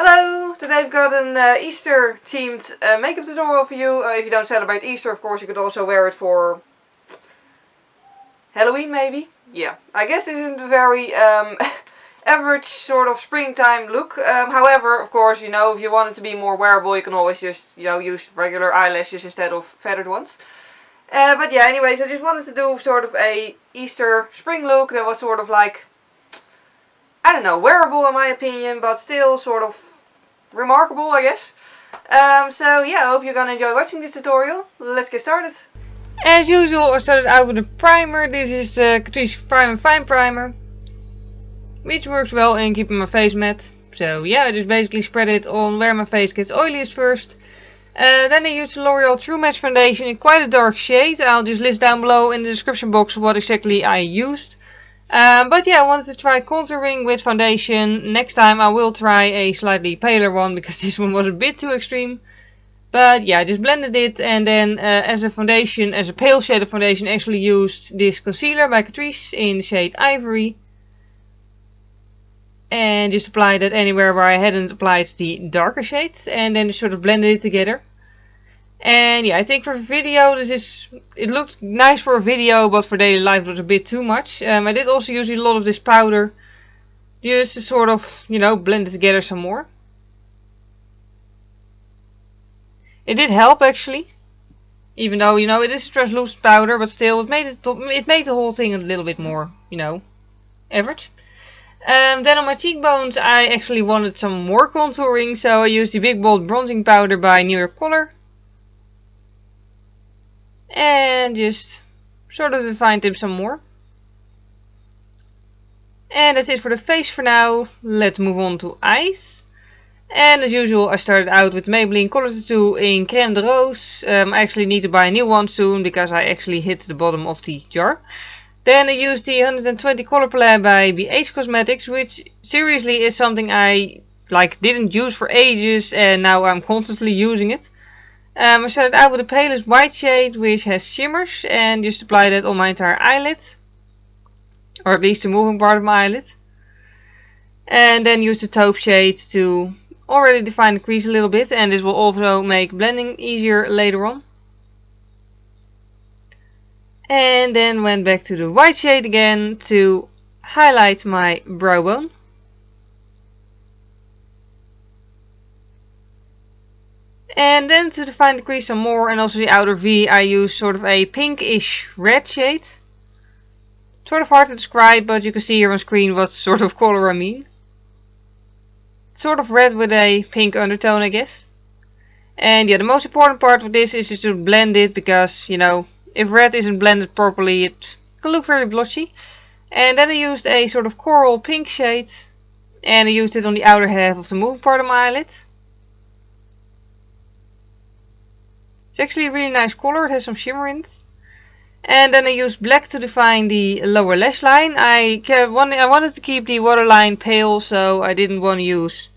Hello! Today I've got an Easter themed makeup tutorial for you. If you don't celebrate Easter, of course, you could also wear it for Halloween maybe? Yeah, I guess this isn't a very average sort of springtime look. However, of course, you know, if you want it to be more wearable, you can always just, you know, use regular eyelashes instead of feathered ones. But yeah, anyways, I just wanted to do sort of a Easter spring look that was sort of like, I don't know, wearable in my opinion, but still sort of remarkable, I guess. So yeah, I hope you're gonna enjoy watching this tutorial. Let's get started. As usual, I started out with a primer. This is the Catrice Prime and Fine primer, which works well in keeping my face matte. So yeah, I just basically spread it on where my face gets oiliest first. Then I used the L'Oreal True Match foundation in quite a dark shade. I'll just list down below in the description box what exactly I used. But yeah, I wanted to try contouring with foundation. Next time I will try a slightly paler one because this one was a bit too extreme. But yeah, I just blended it, and then as a foundation, as a pale shade of foundation, actually used this concealer by Catrice in the shade Ivory. And just applied it anywhere where I hadn't applied the darker shade, and then just sort of blended it together. And yeah, I think for video it looked nice for a video, but for daily life it was a bit too much. I did also use a lot of this powder just to sort of, you know, blend it together some more. It did help actually, even though, you know, it is translucent powder, but still it made the whole thing a little bit more, you know, average. Then on my cheekbones I actually wanted some more contouring, so I used the Big Bold bronzing powder by New York Color. And just sort of defined them some more. And that's it for the face for now. Let's move on to eyes. And as usual, I started out with Maybelline Color Tattoo in Crème de Rose. I actually need to buy a new one soon because I actually hit the bottom of the jar. Then I used the 120 color palette by BH Cosmetics, which seriously is something I didn't use for ages, and now I'm constantly using it. I started out with the palest white shade, which has shimmers, and just applied that on my entire eyelid, or at least the moving part of my eyelid. And then used the taupe shade to already define the crease a little bit, and this will also make blending easier later on. And then went back to the white shade again to highlight my brow bone. And then to define the crease some more, and also the outer V, I use sort of a pinkish red shade. Sort of hard to describe, but you can see here on screen what sort of color I mean. Sort of red with a pink undertone, I guess. And yeah, the most important part of this is just to blend it, because, you know, if red isn't blended properly, it can look very blotchy. And then I used a sort of coral pink shade, and I used it on the outer half of the moving part of my eyelid. It's actually a really nice color, it has some shimmer in it. And then I used black to define the lower lash line. I wanted to keep the waterline pale, so I didn't want to use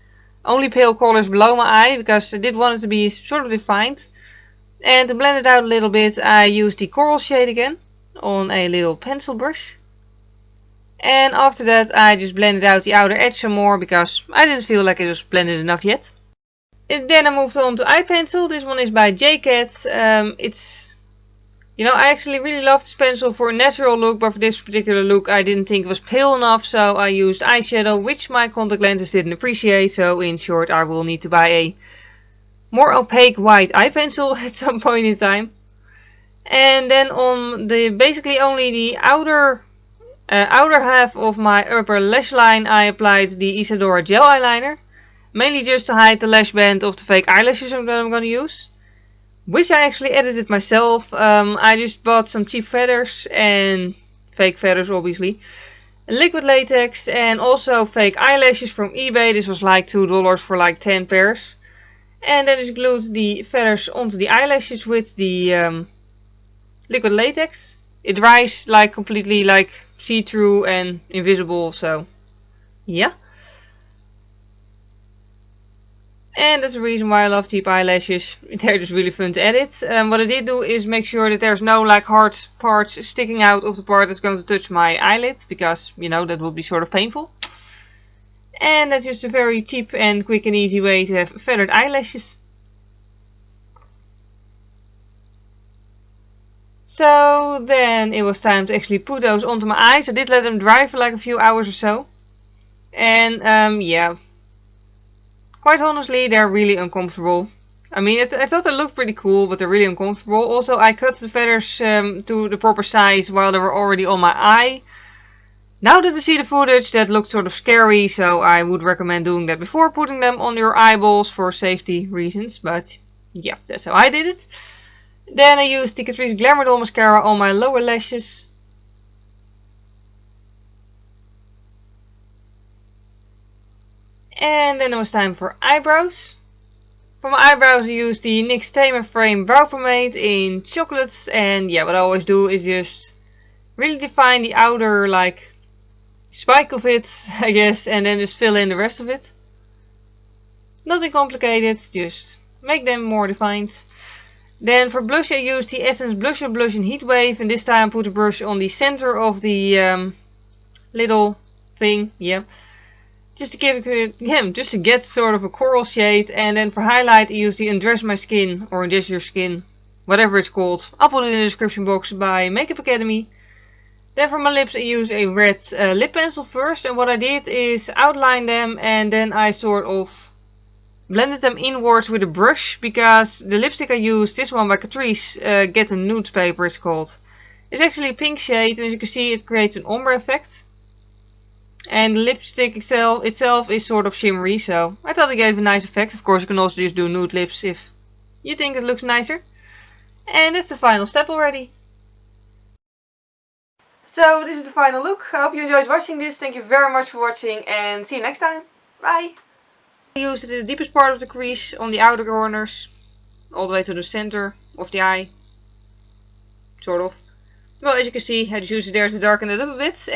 only pale colors below my eye, because I did want it to be sort of defined. And to blend it out a little bit, I used the coral shade again on a little pencil brush. And after that I just blended out the outer edge some more, because I didn't feel like it was blended enough yet. And then I moved on to eye pencil. This one is by J.Cat. You know, I actually really love this pencil for a natural look, but for this particular look I didn't think it was pale enough, so I used eyeshadow, which my contact lenses didn't appreciate. So in short, I will need to buy a more opaque white eye pencil at some point in time. And then on basically only the outer half of my upper lash line, I applied the IsaDora gel eyeliner. Mainly just to hide the lash band of the fake eyelashes that I'm going to use. Which I actually edited myself. I just bought some cheap feathers, and fake feathers obviously. Liquid latex, and also fake eyelashes from eBay. This was like $2 for like 10 pairs. And then just glued the feathers onto the eyelashes with the liquid latex. It dries like completely like see-through and invisible, so yeah. And that's the reason why I love cheap eyelashes. They're just really fun to edit. What I did do is make sure that there's no like hard parts sticking out of the part that's going to touch my eyelid, because, you know, that would be sort of painful. And that's just a very cheap and quick and easy way to have feathered eyelashes. So then it was time to actually put those onto my eyes. I did let them dry for like a few hours or so. And yeah, quite honestly, they're really uncomfortable. I mean, I thought they looked pretty cool, but they're really uncomfortable. Also, I cut the feathers to the proper size while they were already on my eye. Now that I see the footage, that looked sort of scary, so I would recommend doing that before putting them on your eyeballs for safety reasons. But yeah, that's how I did it. Then I used the Catrice Glamour Doll mascara on my lower lashes. And then it was time for eyebrows. For my eyebrows I used the NYX Tame and Frame brow pomade in chocolates. And yeah, what I always do is just really define the outer like spike of it, I guess, and then just fill in the rest of it. Nothing complicated, just make them more defined. Then for blush I used the Essence Blusher Blush in Heat Wave, and this time I put the brush on the center of the little thing, yeah. Just to give it, just to get sort of a coral shade. And then for highlight I use the Undress My Skin or Undress Your Skin, whatever it's called. I'll put it in the description box by Makeup Academy. Then for my lips I use a red lip pencil first, and what I did is outline them and then I sort of blended them inwards with a brush, because the lipstick I used, this one by Catrice, Get a Nude paper it's called. It's actually a pink shade, and as you can see it creates an ombre effect. And the lipstick itself is sort of shimmery, so I thought it gave a nice effect. Of course you can also just do nude lips if you think it looks nicer. And that's the final step already. So this is the final look. I hope you enjoyed watching this. Thank you very much for watching and see you next time. Bye! I used it in the deepest part of the crease, on the outer corners, all the way to the center of the eye. Sort of. Well, as you can see, I just used it there to darken it up a bit.